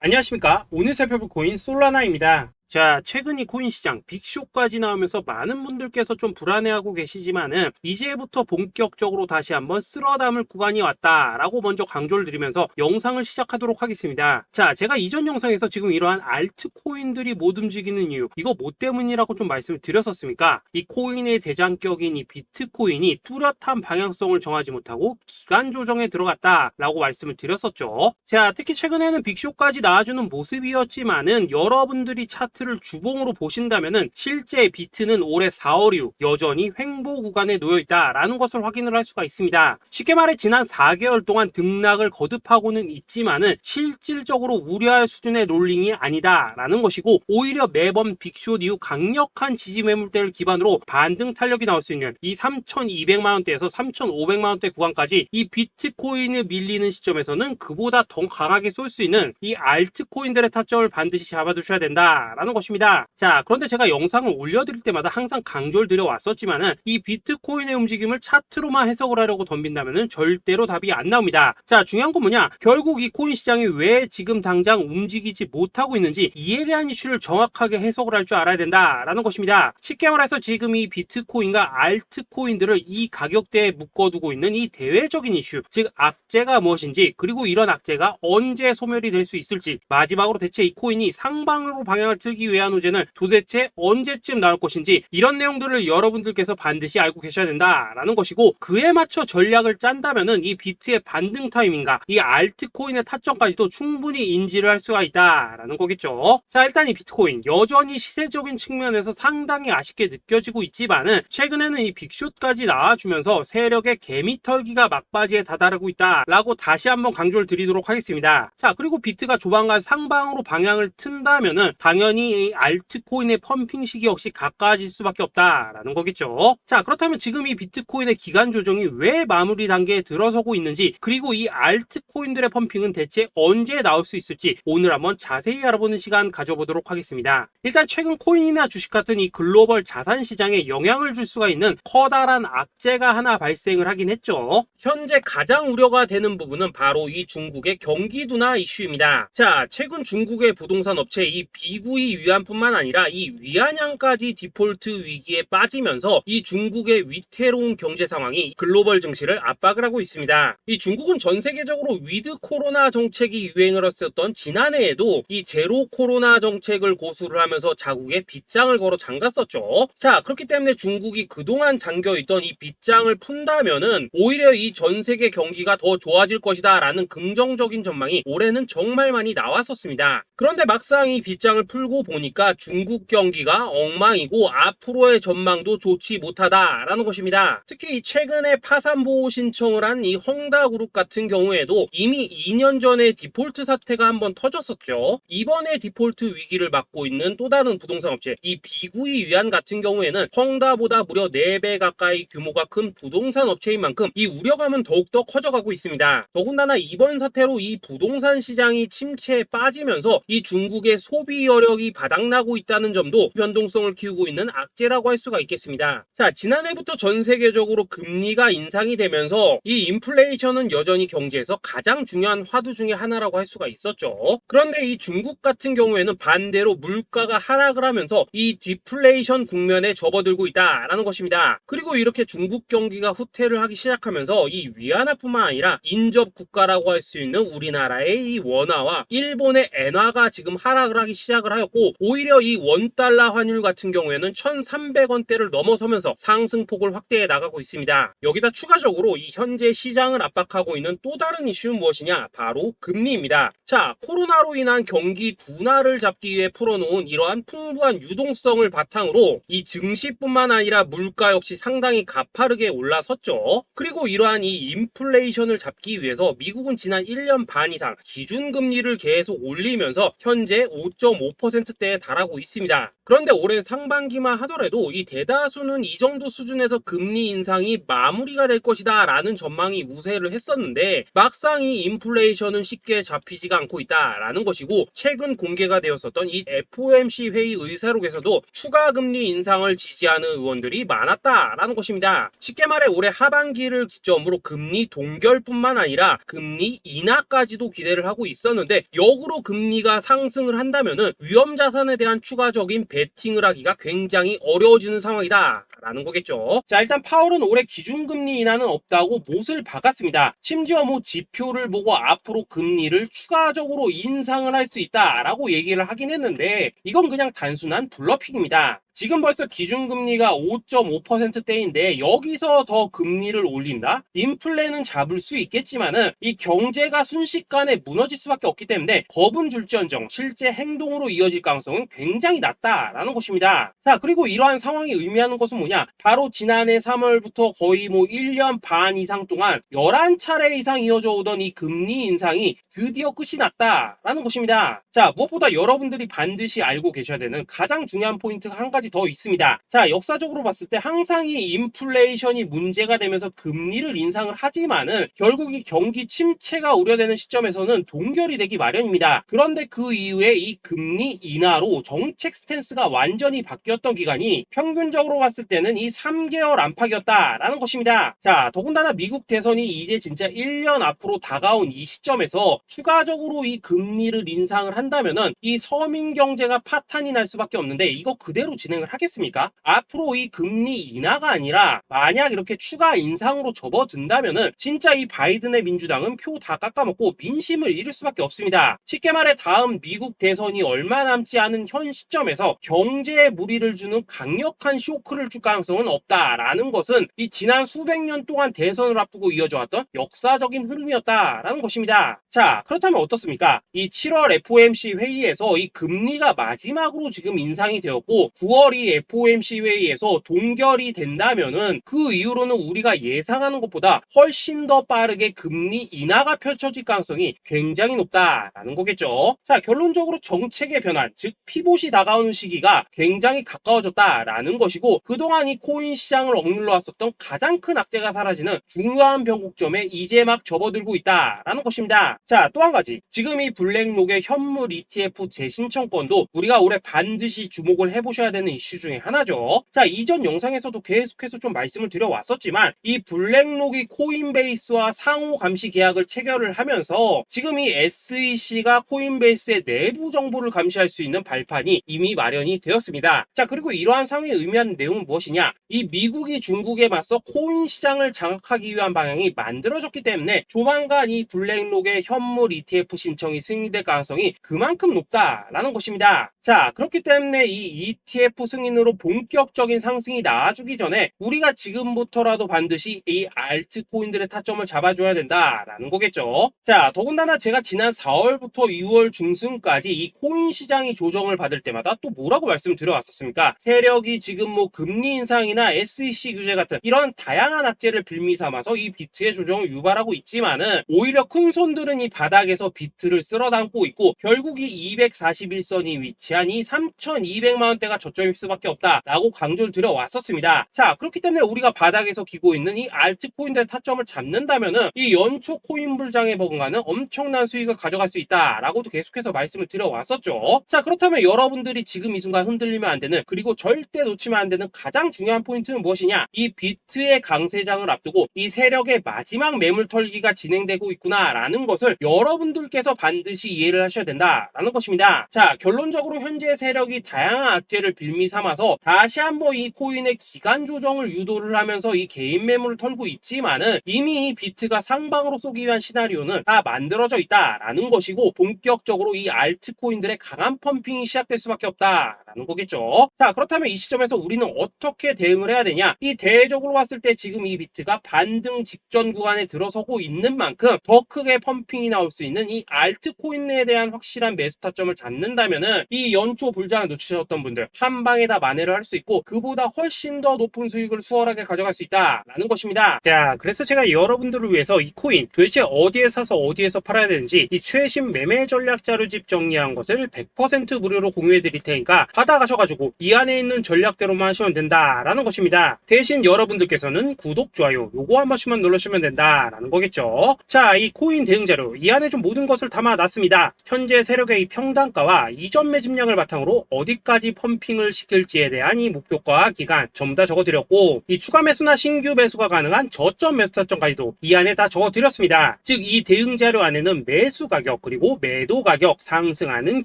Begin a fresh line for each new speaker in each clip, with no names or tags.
안녕하십니까. 오늘 살펴볼 코인 솔라나입니다. 자, 최근 이 코인 시장 빅쇼까지 나오면서 많은 분들께서 좀 불안해하고 계시지만은 이제부터 본격적으로 다시 한번 쓸어담을 구간이 왔다라고 먼저 강조를 드리면서 영상을 시작하도록 하겠습니다. 자, 제가 이전 영상에서 지금 이러한 알트코인들이 못 움직이는 이유, 이거 뭐 때문이라고 좀 말씀을 드렸었습니까? 이 코인의 대장격인 이 비트코인이 뚜렷한 방향성을 정하지 못하고 기간 조정에 들어갔다라고 말씀을 드렸었죠. 자, 특히 최근에는 빅쇼까지 나와주는 모습이었지만은 여러분들이 차트를 주봉으로 보신다면은 실제 비트는 올해 4월 이후 여전히 횡보 구간에 놓여 있다라는 것을 확인을 할 수가 있습니다. 쉽게 말해 지난 4개월 동안 등락을 거듭하고는 있지만은 실질적으로 우려할 수준의 롤링이 아니다라는 것이고, 오히려 매번 빅쇼 이후 강력한 지지 매물대를 기반으로 반등 탄력이 나올 수 있는 이 3,200만 원대에서 3,500만 원대 구간까지 이 비트코인을 밀리는 시점에서는 그보다 더 강하게 쏠 수 있는 이 알트코인들의 타점을 반드시 잡아두셔야 된다라는 것입니다. 자, 그런데 제가 영상을 올려드릴 때마다 항상 강조를 드려왔었지만은 이 비트코인의 움직임을 차트로만 해석을 하려고 덤빈다면은 절대로 답이 안 나옵니다. 자, 중요한 건 뭐냐? 결국 이 코인 시장이 왜 지금 당장 움직이지 못하고 있는지 이에 대한 이슈를 정확하게 해석을 할 줄 알아야 된다라는 것입니다. 쉽게 말해서 지금 이 비트코인과 알트코인들을 이 가격대에 묶어두고 있는 이 대외적인 이슈, 즉 악재가 무엇인지, 그리고 이런 악재가 언제 소멸이 될 수 있을지, 마지막으로 대체 이 코인이 상방으로 방향을 틀기 위한 호재는 도대체 언제쯤 나올 것인지, 이런 내용들을 여러분들께서 반드시 알고 계셔야 된다라는 것이고, 그에 맞춰 전략을 짠다면은 이 비트의 반등 타이밍과 이 알트코인의 타점까지도 충분히 인지를 할 수가 있다라는 거겠죠. 자, 일단 이 비트코인 여전히 시세적인 측면에서 상당히 아쉽게 느껴지고 있지만은 최근에는 이 빅숏까지 나와주면서 세력의 개미털기가 막바지에 다다르고 있다라고 다시 한번 강조를 드리도록 하겠습니다. 자, 그리고 비트가 조만간 상방으로 방향을 튼다면은 당연히 이 알트코인의 펌핑 시기 역시 가까워질 수밖에 없다라는 거겠죠. 자, 그렇다면 지금 이 비트코인의 기간 조정이 왜 마무리 단계에 들어서고 있는지, 그리고 이 알트코인들의 펌핑은 대체 언제 나올 수 있을지 오늘 한번 자세히 알아보는 시간 가져보도록 하겠습니다. 일단 최근 코인이나 주식 같은 이 글로벌 자산 시장에 영향을 줄 수가 있는 커다란 악재가 하나 발생을 하긴 했죠. 현재 가장 우려가 되는 부분은 바로 이 중국의 경기 둔화 이슈입니다. 자, 최근 중국의 부동산 업체 이 비구이 위안뿐만 아니라 이 위안양까지 디폴트 위기에 빠지면서 이 중국의 위태로운 경제 상황이 글로벌 증시를 압박을 하고 있습니다. 이 중국은 전 세계적으로 위드 코로나 정책이 유행을 했었던 지난해에도 이 제로 코로나 정책을 고수를 하면서 자국에 빗장을 걸어 잠갔었죠. 자, 그렇기 때문에 중국이 그동안 잠겨있던 이 빗장을 푼다면은 오히려 이 전 세계 경기가 더 좋아질 것이다 라는 긍정적인 전망이 올해는 정말 많이 나왔었습니다. 그런데 막상 이 빗장을 풀고 보니까 중국 경기가 엉망이고 앞으로의 전망도 좋지 못하다라는 것입니다. 특히 최근에 파산 보호 신청을 한 이 헝다그룹 같은 경우에도 이미 2년 전에 디폴트 사태가 한번 터졌었죠. 이번에 디폴트 위기를 맞고 있는 또 다른 부동산 업체 이 비구이 위안 같은 경우에는 헝다보다 무려 4배 가까이 규모가 큰 부동산 업체인 만큼 이 우려감은 더욱더 커져가고 있습니다. 더군다나 이번 사태로 이 부동산 시장이 침체에 빠지면서 이 중국의 소비 여력이 바닥나고 있다는 점도 변동성을 키우고 있는 악재라고 할 수가 있겠습니다. 자, 지난해부터 전 세계적으로 금리가 인상이 되면서 이 인플레이션은 여전히 경제에서 가장 중요한 화두 중에 하나라고 할 수가 있었죠. 그런데 이 중국 같은 경우에는 반대로 물가가 하락을 하면서 이 디플레이션 국면에 접어들고 있다라는 것입니다. 그리고 이렇게 중국 경기가 후퇴를 하기 시작하면서 이 위안화뿐만 아니라 인접 국가라고 할 수 있는 우리나라의 이 원화와 일본의 엔화가 지금 하락을 하기 시작을 하였고, 오히려 이 원달러 환율 같은 경우에는 1,300원대를 넘어서면서 상승폭을 확대해 나가고 있습니다. 여기다 추가적으로 이 현재 시장을 압박하고 있는 또 다른 이슈는 무엇이냐? 바로 금리입니다. 자, 코로나로 인한 경기 둔화를 잡기 위해 풀어놓은 이러한 풍부한 유동성을 바탕으로 이 증시뿐만 아니라 물가 역시 상당히 가파르게 올라섰죠. 그리고 이러한 이 인플레이션을 잡기 위해서 미국은 지난 1년 반 이상 기준금리를 계속 올리면서 현재 5.5%대에 달하고 있습니다. 그런데 올해 상반기만 하더라도 이 대다수는 이 정도 수준에서 금리 인상이 마무리가 될 것이다 라는 전망이 우세를 했었는데, 막상 이 인플레이션은 쉽게 잡히지가 않고 있다라는 것이고, 최근 공개가 되었었던 이 FOMC 회의 의사록에서도 추가 금리 인상을 지지하는 의원들이 많았다라는 것입니다. 쉽게 말해 올해 하반기를 기점으로 금리 동결뿐만 아니라 금리 인하까지도 기대를 하고 있었는데, 역으로 금리가 상승을 한다면은 위험 자산에 대한 추가적인 베팅을 하기가 굉장히 어려워지는 상황이다 라는 거겠죠. 자, 일단 파월은 올해 기준금리 인하는 없다고 못을 박았습니다. 심지어 뭐 지표를 보고 앞으로 금리를 추가적으로 인상을 할 수 있다라고 얘기를 하긴 했는데, 이건 그냥 단순한 블러핑입니다. 지금 벌써 기준금리가 5.5%대인데 여기서 더 금리를 올린다? 인플레는 잡을 수 있겠지만은 이 경제가 순식간에 무너질 수밖에 없기 때문에 겁은 줄지언정 실제 행동으로 이어질 가능성은 굉장히 낮다라는 것입니다. 자, 그리고 이러한 상황이 의미하는 것은 뭐냐? 바로 지난해 3월부터 거의 뭐 1년 반 이상 동안 11차례 이상 이어져 오던 이 금리 인상이 드디어 끝이 났다라는 것입니다. 자, 무엇보다 여러분들이 반드시 알고 계셔야 되는 가장 중요한 포인트가 한 가지 더 있습니다. 자, 역사적으로 봤을 때 항상 이 인플레이션이 문제가 되면서 금리를 인상을 하지만은 결국 이 경기 침체가 우려되는 시점에서는 동결이 되기 마련입니다. 그런데 그 이후에 이 금리 인하로 정책 스탠스가 완전히 바뀌었던 기간이 평균적으로 봤을 때는 이 3개월 안팎이었다라는 것입니다. 자, 더군다나 미국 대선이 이제 진짜 1년 앞으로 다가온 이 시점에서 추가적으로 이 금리를 인상을 한다면은 이 서민 경제가 파탄이 날 수밖에 없는데, 이거 그대로 진행을 하겠습니까? 앞으로 이 금리 인하가 아니라 만약 이렇게 추가 인상으로 접어든다면은 진짜 이 바이든의 민주당은 표 다 깎아먹고 민심을 잃을 수밖에 없습니다. 쉽게 말해 다음 미국 대선이 얼마 남지 않은 현 시점에서 경제에 무리를 주는 강력한 쇼크를 줄 가능성은 없다라는 것은 이 지난 수백 년 동안 대선을 앞두고 이어져 왔던 역사적인 흐름이었다라는 것입니다. 자, 그렇다면 어떻습니까? 이 7월 FOMC 회의에서 이 금리가 마지막으로 지금 인상이 되었고 9월 이 FOMC 회의에서 동결이 된다면은 그 이후로는 우리가 예상하는 것보다 훨씬 더 빠르게 금리 인하가 펼쳐질 가능성이 굉장히 높다라는 거겠죠. 자, 결론적으로 정책의 변환, 즉 피봇이 다가오는 시기가 굉장히 가까워졌다라는 것이고, 그동안 이 코인 시장을 억눌러 왔었던 가장 큰 악재가 사라지는 중요한 변곡점에 이제 막 접어들고 있다라는 것입니다. 자, 또 한 가지, 지금 이 블랙록의 현물 ETF 재신청권도 우리가 올해 반드시 주목을 해보셔야 되는 이슈 중에 하나죠. 자, 이전 영상에서도 계속해서 좀 말씀을 드려왔었지만 이 블랙록이 코인베이스와 상호 감시 계약을 체결을 하면서 지금 이 SEC가 코인베이스의 내부 정보를 감시할 수 있는 발판이 이미 마련이 되었습니다. 자, 그리고 이러한 상황이 의미하는 내용은 무엇이냐? 이 미국이 중국에 맞서 코인 시장을 장악하기 위한 방향이 만들어졌기 때문에 조만간 이 블랙록의 현물 ETF 신청이 승인될 가능성이 그만큼 높다라는 것입니다. 자, 그렇기 때문에 이 ETF 승인으로 본격적인 상승이 나와주기 전에 우리가 지금부터라도 반드시 이 알트코인들의 타점을 잡아줘야 된다라는 거겠죠. 자, 더군다나 제가 지난 4월부터 6월 중순까지 이 코인 시장이 조정을 받을 때마다 또 뭐라고 말씀드려왔었습니까? 세력이 지금 뭐 금리 인상이나 SEC 규제 같은 이런 다양한 악재를 빌미 삼아서 이 비트의 조정을 유발하고 있지만은 오히려 큰 손들은 이 바닥에서 비트를 쓸어 담고 있고 결국 이 241선이 위치한 이 3,200만 원대가 저점일 수밖에 없다라고 강조를 드려왔었습니다. 자, 그렇기 때문에 우리가 바닥에서 기고 있는 이 알트코인들의 타점을 잡는다면은 이 연초 코인 불장에 버금가는 엄청난 수익을 가져갈 수 있다라고도 계속해서 말씀을 드려왔었죠. 자, 그렇다면 여러분들이 지금 이 순간 흔들리면 안 되는, 그리고 절대 놓치면 안 되는 가장 중요한 포인트는 무엇이냐? 이 비트의 강세장을 앞두고 이 세력의 마지막 매물 털기가 진행되고 있구나라는 것을 여러분들께서 반드시 이해를 하셔야 된다라는 것입니다. 자, 결론적으로 현재 세력이 다양한 악재를 빌미 삼아서 다시 한번 이 코인의 기간 조정을 유도를 하면서 이 개인 매물을 털고 있지만은 이미 이 비트가 상방으로 쏘기 위한 시나리오는 다 만들어져 있다라는 것이고, 본격적으로 이 알트코인들의 강한 펌핑이 시작될 수밖에 없다라는 거겠죠. 자, 그렇다면 이 시점에서 우리는 어떻게 어떻게 대응을 해야 되냐? 이 대외적으로 봤을 때 지금 이 비트가 반등 직전 구간에 들어서고 있는 만큼 더 크게 펌핑이 나올 수 있는 이 알트코인에 대한 확실한 매수 타점을 잡는다면은 이 연초 불장을 놓치셨던 분들 한 방에 다 만회를 할 수 있고 그보다 훨씬 더 높은 수익을 수월하게 가져갈 수 있다라는 것입니다. 자, 그래서 제가 여러분들을 위해서 이 코인 도대체 어디에 사서 어디에서 팔아야 되는지 이 최신 매매 전략 자료집 정리한 것을 100% 무료로 공유해 드릴 테니까 받아가셔가지고 이 안에 있는 전략대로만 하시면 된다라는 것입니다. 대신 여러분들께서는 구독, 좋아요 요거 한 번씩만 눌러주시면 된다라는 거겠죠. 자, 이 코인 대응 자료 이 안에 좀 모든 것을 담아놨습니다. 현재 세력의 이 평단가와 이전 매집량을 바탕으로 어디까지 펌핑을 시킬지에 대한 이 목표가 기간 전부 다 적어드렸고 이 추가 매수나 신규 매수가 가능한 저점 매수 타점까지도 이 안에 다 적어드렸습니다. 즉 이 대응 자료 안에는 매수 가격 그리고 매도 가격 상승하는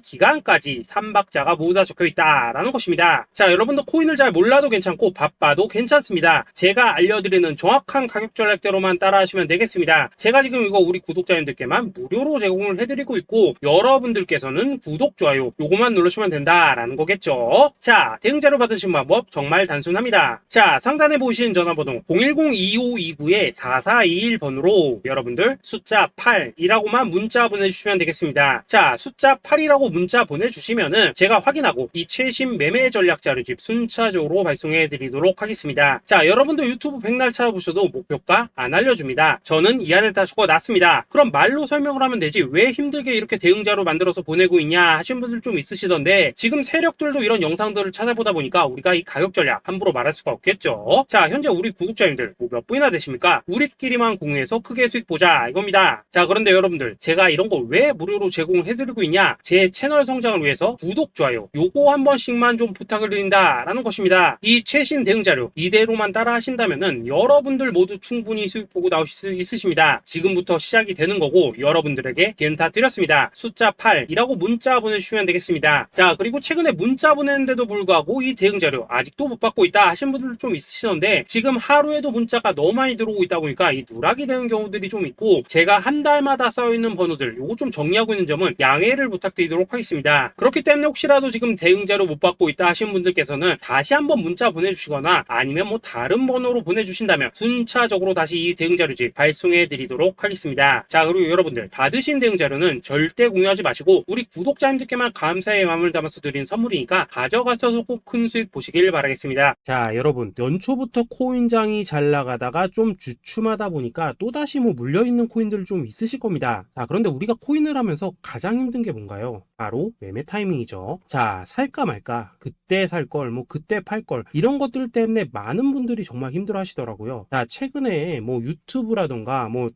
기간까지 3박자가 모두 다 적혀있다라는 것입니다. 자, 여러분도 코인을 잘 몰라도 괜찮고 바빠도 괜찮습니다. 제가 알려드리는 정확한 가격 전략대로만 따라하시면 되겠습니다. 제가 지금 이거 우리 구독자님들께만 무료로 제공을 해드리고 있고 여러분들께서는 구독, 좋아요 요거만 누르시면 된다라는 거겠죠. 자, 대응 자료 받으신 방법 정말 단순합니다. 자, 상단에 보이신 전화번호 010-2529-4421번으로 여러분들 숫자 8이라고만 문자 보내주시면 되겠습니다. 자, 숫자 8이라고 문자 보내주시면은 제가 확인하고 이 최신 매매 전략 자료집 순차적으로 발송해 드리도록 하겠습니다. 자, 여러분도 유튜브 백날 찾아보셔도 목표가 안 알려줍니다. 저는 이 안에 다 적어놨습니다. 그럼 말로 설명을 하면 되지 왜 힘들게 이렇게 대응 자료 만들어서 보내고 있냐 하신 분들 좀 있으시던데 지금 세력들도 이런 영상들을 찾아보다 보니까 우리가 이 가격 전략 함부로 말할 수가 없겠죠. 자, 현재 우리 구독자님들 몇 분이나 되십니까? 우리끼리만 공유해서 크게 수익 보자 이겁니다. 자, 그런데 여러분들 제가 이런 거 왜 무료로 제공을 해드리고 있냐? 제 채널 성장을 위해서 구독, 좋아요 요거 한 번씩만 좀 부탁을 드린다라는 것입니다. 이 최신 대응 자료 이대로만 따라 하신다면은 여러분들 모두 충분히 수익 보고 나오실 수 있으십니다. 지금부터 시작이 되는 거고 여러분들에게 기회는 다 드렸습니다. 숫자 8이라고 문자 보내주시면 되겠습니다. 자, 그리고 최근에 문자 보냈는데도 불구하고 이 대응 자료 아직도 못 받고 있다 하신 분들 좀 있으시던데 지금 하루에도 문자가 너무 많이 들어오고 있다 보니까 이 누락이 되는 경우들이 좀 있고 제가 한 달마다 쌓여있는 번호들 요거 좀 정리하고 있는 점은 양해를 부탁드리도록 하겠습니다. 그렇기 때문에 혹시라도 지금 대응 자료 못 받고 있다 하신 분들께서는 다시 한번 문자 보내주시거나 아니면 뭐 다른 번호로 보내주신다면 순차적으로 다시 이 대응 자료집 발송해 드리도록 하겠습니다. 자, 그리고 여러분들 받으신 대응 자료는 절대 공유하지 마시고 우리 구독자님들께만 감사의 마음을 담아서 드린 선물이니까 가져가셔서 꼭 큰 수익 보시길 바라겠습니다. 자, 여러분 연초부터 코인장이 잘 나가다가 좀 주춤하다 보니까 또다시 뭐 물려있는 코인들 좀 있으실 겁니다. 자, 그런데 우리가 코인을 하면서 가장 힘든 게 뭔가요? 바로 매매 타이밍이죠. 자, 살까 말까 그때 살 걸 뭐 그때 팔 걸 이런 것들 때문에 많은 분들이 정말 힘들어 하시더라고요. 자, 최근에 뭐 유튜브라던가 뭐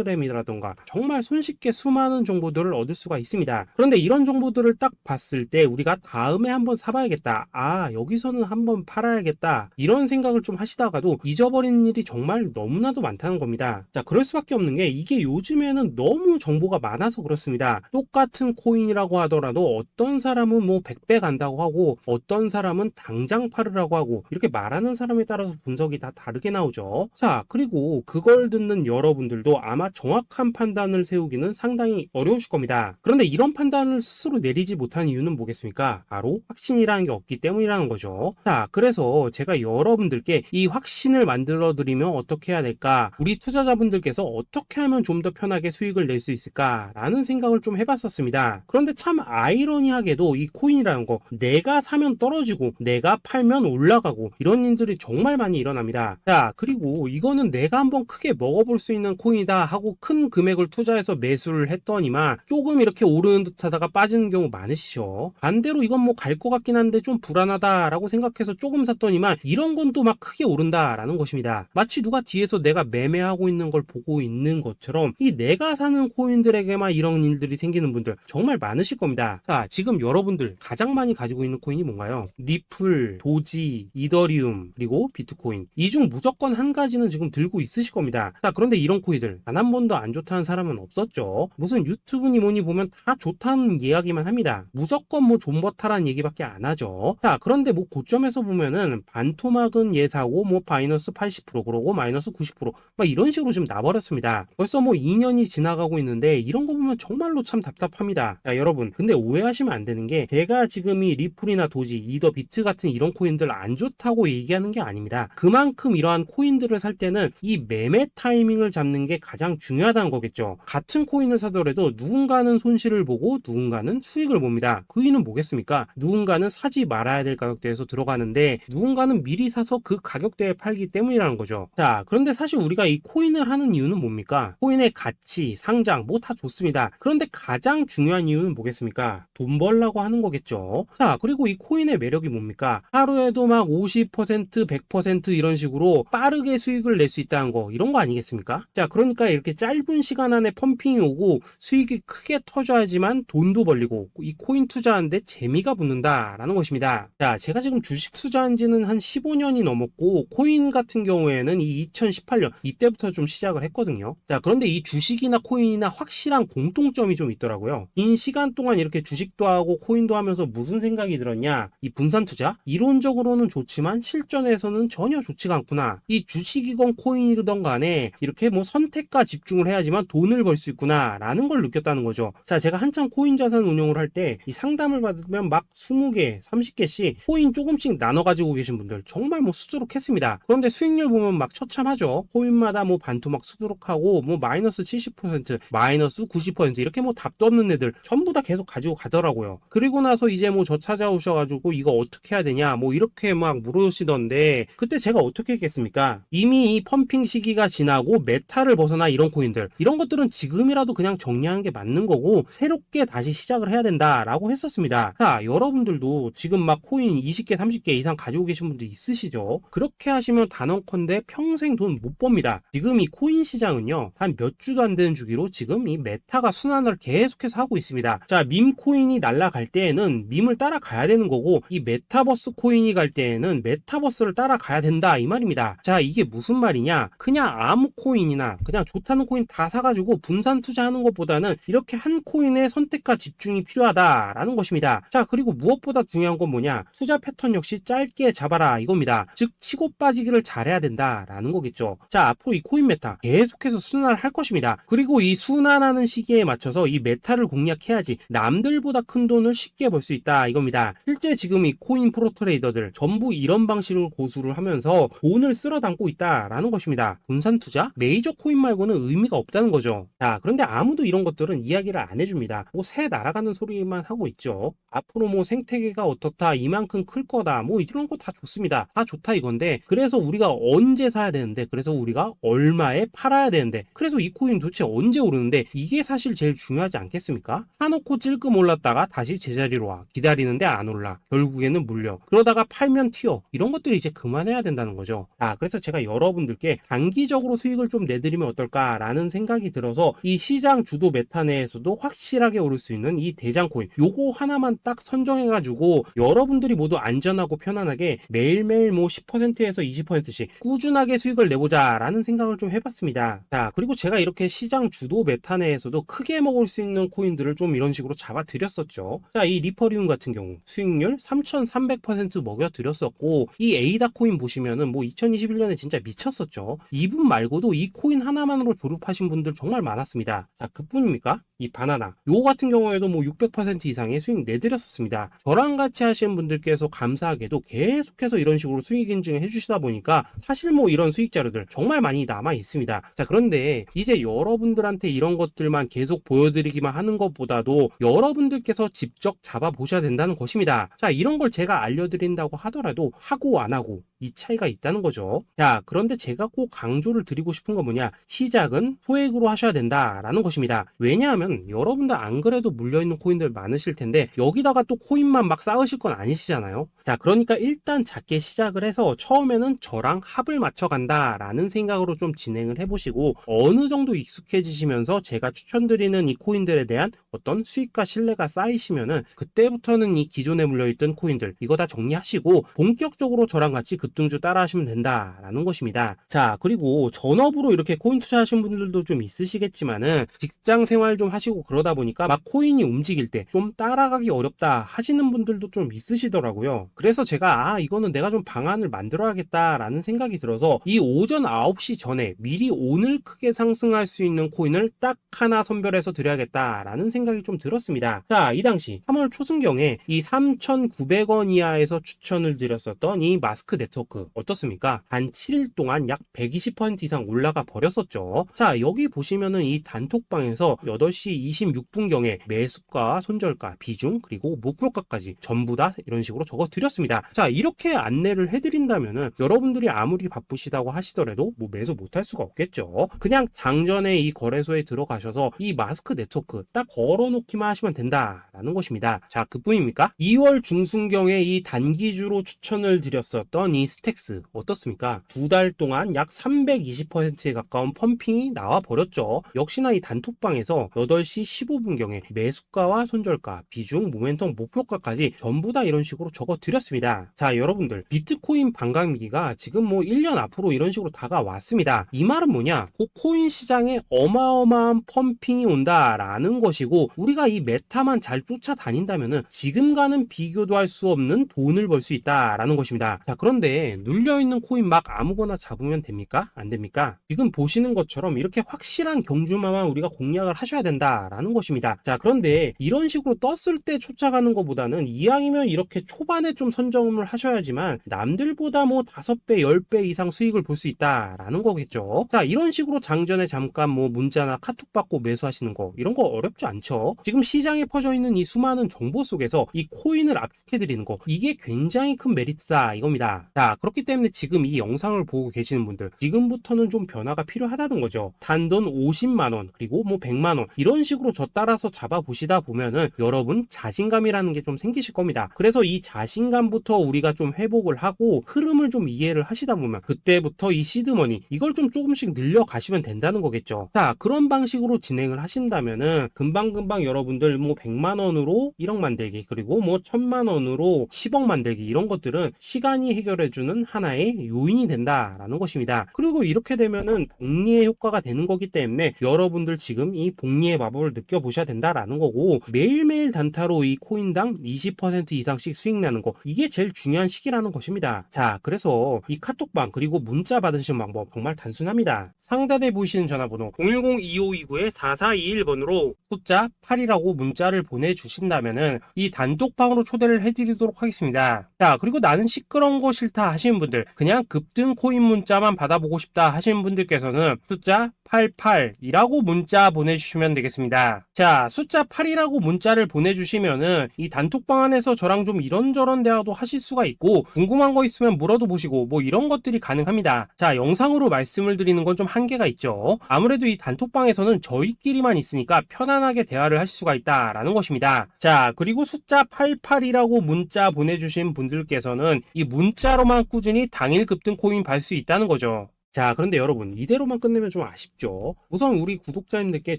텔레그램이라던가 정말 손쉽게 수많은 정보들을 얻을 수가 있습니다. 그런데 이런 정보들을 딱 봤을 때 우리가 다음에 한번 사봐야겠다, 아 여기서는 한번 팔아야겠다 이런 생각을 좀 하시다가도 잊어버리는 일이 정말 너무나도 많다는 겁니다. 자, 그럴 수밖에 없는 게 이게 요즘에는 너무 정보가 많아서 그렇습니다. 똑같은 코인이라고 하더라도 어떤 사람은 뭐 100배 간다고 하고 어떤 사람은 당장 팔으라고 하고 이렇게 말하는 사람에 따라서 분석이 다 다르게 나오죠. 자, 그리고 그걸 듣는 여러분들도 아마 정확한 판단을 세우기는 상당히 어려우실 겁니다. 그런데 이런 판단을 스스로 내리지 못한 이유는 뭐겠습니까? 바로 확신이라는 게 없기 때문이라는 거죠. 자, 그래서 제가 여러분들께 이 확신을 만들어 드리면 어떻게 해야 될까? 우리 투자자분들께서 어떻게 하면 좀 더 편하게 수익을 낼 수 있을까? 라는 생각을 좀 해봤었습니다. 그런데 참 아이러니하게도 이 코인이라는 거 내가 사면 떨어지고 내가 팔면 올라가고 이런 일들이 정말 많이 일어납니다. 자, 그리고 이거는 내가 한번 크게 먹어볼 수 있는 코인이다 하고 큰 금액을 투자해서 매수를 했더니만 조금 이렇게 오르는 듯 하다가 빠지는 경우 많으시죠. 반대로 이건 뭐 갈 것 같긴 한데 좀 불안하다 라고 생각해서 조금 샀더니만 이런 건 또 막 크게 오른다 라는 것입니다. 마치 누가 뒤에서 내가 매매하고 있는 걸 보고 있는 것처럼 이 내가 사는 코인들에게만 이런 일들이 생기는 분들 정말 많으실 겁니다. 자, 지금 여러분들 가장 많이 가지고 있는 코인이 뭔가요? 리플, 도지, 이더리움, 그리고 비트코인. 이 중 무조건 한 가지는 지금 들고 있으실 겁니다. 자, 그런데 이런 코인들 단 한 번도 안 좋다는 사람은 없었죠. 무슨 유튜브니 뭐니 보면 다 좋다는 이야기만 합니다. 무조건 뭐 존버타라는 얘기밖에 안 하죠. 자, 그런데 뭐 고점에서 보면은 반토막은 예사고 뭐 마이너스 80% 그러고 마이너스 90% 막 이런 식으로 지금 나버렸습니다. 벌써 뭐 2년이 지나가고 있는데 이런 거 보면 정말로 참 답답합니다. 자, 여러분 근데 오해하시면 안 되는 게 제가 지금 이 리플이나 도지, 이더, 비트 같은 이런 코인들 안 안 좋다고 얘기하는 게 아닙니다. 그만큼 이러한 코인들을 살 때는 이 매매 타이밍을 잡는 게 가장 중요하다는 거겠죠. 같은 코인을 사더라도 누군가는 손실을 보고 누군가는 수익을 봅니다. 그 이유는 뭐겠습니까? 누군가는 사지 말아야 될 가격대에서 들어가는데 누군가는 미리 사서 그 가격대에 팔기 때문이라는 거죠. 자, 그런데 사실 우리가 이 코인을 하는 이유는 뭡니까? 코인의 가치, 상장 뭐 다 좋습니다. 그런데 가장 중요한 이유는 뭐겠습니까? 돈 벌라고 하는 거겠죠. 자, 그리고 이 코인의 매력이 뭡니까? 하루에도 막 50%, 100% 이런 식으로 빠르게 수익을 낼 수 있다는 거, 이런 거 아니겠습니까? 자, 그러니까 이렇게 짧은 시간 안에 펌핑이 오고 수익이 크게 터져야지만 돈도 벌리고 이 코인 투자하는데 재미가 붙는다라는 것입니다. 자, 제가 지금 주식 투자한 지는 한 15년이 넘었고 코인 같은 경우에는 이 2018년 이때부터 좀 시작을 했거든요. 자, 그런데 이 주식이나 코인이나 확실한 공통점이 좀 있더라고요. 긴 시간 동안 이렇게 주식도 하고 코인도 하면서 무슨 생각이 들었냐? 이 분산 투자? 이론적으로는 좋지만 실전에서는 전혀 좋지가 않구나. 이 주식이건 코인이든 간에 이렇게 뭐 선택과 집중을 해야지만 돈을 벌 수 있구나 라는 걸 느꼈다는 거죠. 자, 제가 한참 코인 자산 운용을 할 때 이 상담을 받으면 막 20개, 30개씩 코인 조금씩 나눠 가지고 계신 분들 정말 뭐 수두룩했습니다. 그런데 수익률 보면 막 처참하죠. 코인마다 뭐 반토막 수두룩하고 뭐 마이너스 70%, 마이너스 90% 이렇게 뭐 답도 없는 애들 전부 다 계속 가지고 가더라고요. 그리고 나서 이제 뭐 저 찾아오셔가지고 이거 어떻게 해야 되냐 뭐 이렇게 막 물으시던데 그때 제가 어떻게 했겠습니까? 이미 이 펌핑 시기가 지나고 메타를 벗어나 이런 코인들 이런 것들은 지금이라도 그냥 정리하는 게 맞는 거고 새롭게 다시 시작을 해야 된다라고 했었습니다. 자, 여러분들도 지금 막 코인 20개, 30개 이상 가지고 계신 분들 있으시죠? 그렇게 하시면 단언컨대 평생 돈 못 법니다. 지금 이 코인 시장은요 한 몇 주도 안 되는 주기로 지금 이 메타가 순환을 계속해서 하고 있습니다. 자, 밈 코인이 날아갈 때에는 밈을 따라가야 되는 거고 이 메타버스 코인이 갈 때에는 메타버스를 따라가야 된다 이 말입니다. 자, 이게 무슨 말이냐? 그냥 아무 코인이나 그냥 좋다는 코인 다 사가지고 분산 투자하는 것보다는 이렇게 한 코인에 선택과 집중이 필요하다라는 것입니다. 자, 그리고 무엇보다 중요한 건 뭐냐? 투자 패턴 역시 짧게 잡아라 이겁니다. 즉 치고 빠지기를 잘해야 된다라는 거겠죠. 자, 앞으로 이 코인 메타 계속해서 순환을 할 것입니다. 그리고 이 순환하는 시기에 맞춰서 이 메타를 공략해야지 남들보다 큰 돈을 쉽게 벌 수 있다 이겁니다. 실제 지금 이 코인 프로 트레이더들 전부 이런 방식을 고수를 하면서 돈을 쓸어 담고 있다라는 것입니다. 분산 투자? 메이저 코인 말고는 의미가 없다는 거죠. 자, 그런데 아무도 이런 것들은 이야기를 안 해줍니다. 뭐 새 날아가는 소리만 하고 있죠. 앞으로 뭐 생태계가 어떻다, 이만큼 클 거다, 뭐 이런 거 다 좋습니다. 다 좋다 이건데 그래서 우리가 언제 사야 되는데 그래서 우리가 얼마에 팔아야 되는데 그래서 이 코인 도대체 언제 오르는데 이게 사실 제일 중요하지 않겠습니까? 사놓고 찔끔 올랐다가 다시 제자리로 와 기다리는데 안 올라 결국에는 물려 그러다가 팔면 튀어 이런 것들이 이제 그만해야 된다는 거죠. 그래서 제가 여러분들께 단기적으로 수익을 좀 내드리면 어떨까라는 생각이 들어서 이 시장 주도 메타 내에서도 확실하게 오를 수 있는 이 대장 코인 요거 하나만 딱 선정해가지고 여러분들이 모두 안전하고 편안하게 매일매일 뭐 10%에서 20%씩 꾸준하게 수익을 내보자 라는 생각을 좀 해봤습니다. 자, 그리고 제가 이렇게 시장 주도 메타 내에서도 크게 먹을 수 있는 코인들을 좀 이런 식으로 잡아드렸었죠. 자, 이 리퍼리움 같은 경우 수익률 3300% 먹여드렸었고 이 에이다 코인 보시면은 뭐 2021년에 진짜 미쳤었죠. 이분 말고도 이 코인 하나만으로 졸업하신 분들 정말 많았습니다. 자, 그뿐입니까? 이 바나나 요거 같은 경우에도 뭐 600% 이상의 수익 내드렸었습니다. 저랑 같이 하시는 분들께서 감사하게도 계속해서 이런 식으로 수익 인증을 해주시다 보니까 사실 뭐 이런 수익 자료들 정말 많이 남아 있습니다. 자, 그런데 이제 여러분들한테 이런 것들만 계속 보여드리기만 하는 것보다도 여러분들께서 직접 잡아보셔야 된다는 것입니다. 자, 이런 걸 제가 알려드린다고 하더라도 하고 안 하고 이 차이가 있다는 거죠. 자, 그런데 제가 꼭 강조를 드리고 싶은 건 뭐냐? 시작은 소액으로 하셔야 된다라는 것입니다. 왜냐하면 여러분들 안 그래도 물려있는 코인들 많으실 텐데 여기다가 또 코인만 막 쌓으실 건 아니시잖아요. 자, 그러니까 일단 작게 시작을 해서 처음에는 저랑 합을 맞춰간다라는 생각으로 좀 진행을 해보시고 어느 정도 익숙해지시면서 제가 추천드리는 이 코인들에 대한 어떤 수익과 신뢰가 쌓이시면은 그때부터는 이 기존에 물려있던 코인들 이거 다 정리하시고 본격적으로 저랑 같이 급등주 따라 하시면 된다라는 것입니다. 자, 그리고 전업으로 이렇게 코인 투자하신 분들도 좀 있으시겠지만은 직장 생활 좀 하시고 그러다 보니까 막 코인이 움직일 때 좀 따라가기 어렵다 하시는 분들도 좀 있으시더라고요. 그래서 제가 이거는 내가 좀 방안을 만들어야겠다라는 생각이 들어서 이 오전 9시 전에 미리 오늘 크게 상승할 수 있는 코인을 딱 하나 선별해서 드려야겠다라는 생각이 좀 들었습니다. 자, 이 당시 3월 초순경에 이 3,900원 이하에서 추천을 드린 드렸었던 이 마스크 네트워크 어떻습니까? 단 7일 동안 약 120% 이상 올라가 버렸었죠. 자, 여기 보시면은 이 단톡방에서 8시 26분경에 매수가, 손절가, 비중, 그리고 목표가까지 전부 다 이런 식으로 적어 드렸습니다. 자, 이렇게 안내를 해드린다면은 여러분들이 아무리 바쁘시다고 하시더라도 뭐 매수 못할 수가 없겠죠. 그냥 장전에 이 거래소에 들어가셔서 이 마스크 네트워크 딱 걸어놓기만 하시면 된다라는 것입니다. 자, 그뿐입니까? 2월 중순경에 이 단기주로 추천을 드렸었던 이 스택스 어떻습니까? 2달 동안 약 320%에 가까운 펌핑이 나와 버렸죠. 역시나 이 단톡방에서 8시 15분경에 매수가와 손절가, 비중, 모멘텀, 목표가까지 전부 다 이런 식으로 적어 드렸습니다. 자, 여러분들 비트코인 반감기가 지금 뭐 1년 앞으로 이런 식으로 다가왔습니다. 이 말은 뭐냐? 그 코인 시장에 어마어마한 펌핑이 온다라는 것이고, 우리가 이 메타만 잘 쫓아다닌다면은 지금과는 비교도 할 수 없는 돈을 벌 수 있다라는 것입니다. 자, 그런데 눌려있는 코인 막 아무거나 잡으면 됩니까? 안 됩니까? 지금 보시는 것처럼 이렇게 확실한 경주마만 우리가 공략을 하셔야 된다라는 것입니다. 자, 그런데 이런 식으로 떴을 때 쫓아가는 것보다는 이왕이면 이렇게 초반에 좀 선점을 하셔야지만 남들보다 뭐 5배, 10배 이상 수익을 볼 수 있다라는 거겠죠. 자, 이런 식으로 장전에 잠깐 뭐 문자나 카톡 받고 매수하시는 거, 이런 거 어렵지 않죠. 지금 시장에 퍼져 있는 이 수많은 정보 속에서 이 코인을 압축해 드리는 거, 이게 굉장히 큰 메리트다 이겁니다. 자, 그렇기 때문에 지금 이 영상을 보고 계시는 분들, 지금부터는 좀 변화가 필요하다는 거죠. 단돈 50만원 그리고 뭐 100만원 이런 식으로 저 따라서 잡아보시다 보면은 여러분 자신감이라는 게 좀 생기실 겁니다. 그래서 이 자신감부터 우리가 좀 회복을 하고 흐름을 좀 이해를 하시다 보면 그때부터 이 시드머니 이걸 좀 조금씩 늘려가시면 된다는 거겠죠. 자, 그런 방식으로 진행을 하신다면은 금방금방 여러분들 뭐 100만원으로 1억 만들기, 그리고 뭐 1000만원으로 10억 만들기, 이런 것들은 시간이 해결해주는 하나의 요인이 된다라는 것입니다. 그리고 이렇게 되면은 복리의 효과가 되는 거기 때문에 여러분들 지금 이 복리의 마법을 느껴보셔야 된다라는 거고, 매일매일 단타로 이 코인당 20% 이상씩 수익 나는 거, 이게 제일 중요한 시기라는 것입니다. 자, 그래서 이 카톡방 그리고 문자 받으시는 방법 정말 단순합니다. 상단에 보이시는 전화번호 010-2529-4421번으로 숫자 8이라고 문자를 보내주신다면은 이 단톡방으로 초대를 해드리도록 하겠습니다. 자, 그리고 나는 시끄러운 거 싫다 하시는 분들, 그냥 급등 코인 문자만 받아보고 싶다 하시는 분들께서는 숫자 88이라고 문자 보내주시면 되겠습니다. 자, 숫자 8이라고 문자를 보내주시면은 이 단톡방 안에서 저랑 좀 이런저런 대화도 하실 수가 있고, 궁금한 거 있으면 물어도 보시고 뭐 이런 것들이 가능합니다. 자, 영상으로 말씀을 드리는 건 좀 한계가 있죠. 아무래도 이 단톡방에서는 저희끼리만 있으니까 편안하게 대화를 하실 수가 있다라는 것입니다. 자, 그리고 숫자 88이라고 문자 보내주신 분들께서는 이 문자로만 꾸준히 당일 급등 코인 받을 수 있다는 거죠. 자, 그런데 여러분, 이대로만 끝내면 좀 아쉽죠. 우선 우리 구독자님들께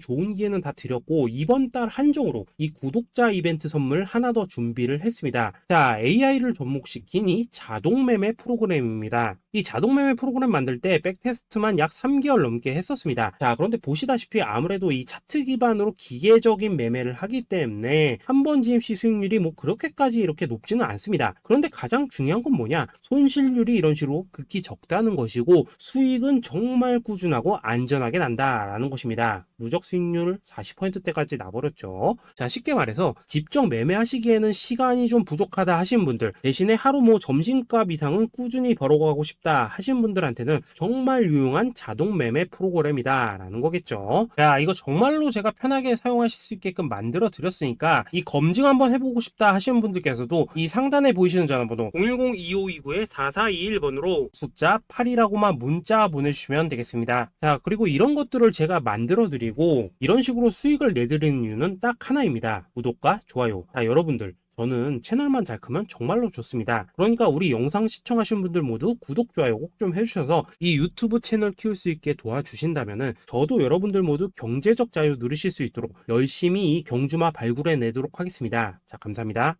좋은 기회는 다 드렸고, 이번 달 한정으로 이 구독자 이벤트 선물 하나 더 준비를 했습니다. 자, AI를 접목시킨 이 자동 매매 프로그램입니다. 이 자동 매매 프로그램 만들 때 백테스트만 약 3개월 넘게 했었습니다. 자, 그런데 보시다시피 아무래도 이 차트 기반으로 기계적인 매매를 하기 때문에 한 번 진입 시 수익률이 뭐 그렇게까지 이렇게 높지는 않습니다. 그런데 가장 중요한 건 뭐냐? 손실률이 이런 식으로 극히 적다는 것이고, 수익은 정말 꾸준하고 안전하게 난다라는 것입니다. 누적 수익률 40%대까지 나버렸죠. 자, 쉽게 말해서 직접 매매하시기에는 시간이 좀 부족하다 하시는 분들, 대신에 하루 뭐 점심값 이상은 꾸준히 벌어가고 싶다 하시는 분들한테는 정말 유용한 자동 매매 프로그램이다라는 거겠죠. 자, 이거 정말로 제가 편하게 사용하실 수 있게끔 만들어 드렸으니까 이 검증 한번 해보고 싶다 하시는 분들께서도 이 상단에 보이시는 전화번호 010-2529-4421번으로 숫자 8이라고만 문자 보내주시면 되겠습니다. 자, 그리고 이런 것들을 제가 만들어 드리고 이런 식으로 수익을 내드리는 이유는 딱 하나입니다. 구독과 좋아요. 자, 여러분들, 저는 채널만 잘 크면 정말로 좋습니다. 그러니까 우리 영상 시청하시는 분들 모두 구독, 좋아요 꼭 좀 해주셔서 이 유튜브 채널 키울 수 있게 도와주신다면은 저도 여러분들 모두 경제적 자유 누리실 수 있도록 열심히 이 경주마 발굴해 내도록 하겠습니다. 자, 감사합니다.